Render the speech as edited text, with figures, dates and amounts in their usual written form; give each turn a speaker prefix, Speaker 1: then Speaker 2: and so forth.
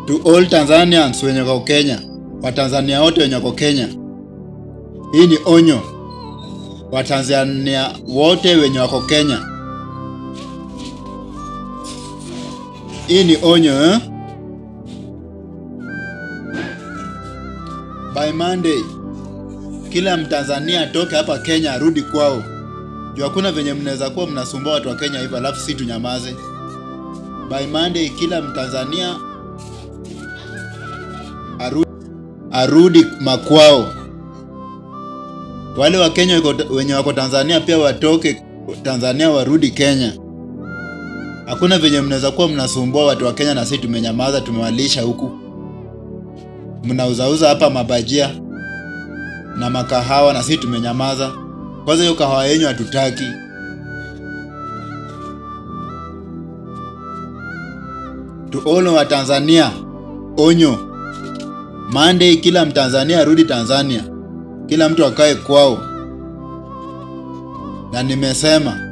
Speaker 1: To all Tanzanians wenye wako Kenya, Watanzania wote wenye wako Kenya, hii ni onyo. Watanzania wote wenye wako Kenya, hii ni onyo By Monday, kila Mtanzania atoke hapa Kenya arudi kwao. Juu hakuna venye mnaweza kuwa mnasumbua watu wa Kenya hivyo alafu si tunyamaze. By Monday, kila Mtanzania arudi makwao. Wale wa Kenya wenye wako Tanzania pia watoke Tanzania warudi Kenya. Hakuna venye mnaweza kuwa mnasumbua watu wa Kenya na sisi tumenyamaza, tumewalisha huku. Mnauzauza hapa mabajia na makahawa na sisi tumenyamaza. Kwanza hiyo kahawa yenu hatutaki. To all wa Tanzania, onyo. Monday, kila Mtanzania arudi Tanzania. Kila mtu akae kwao. Na nimesema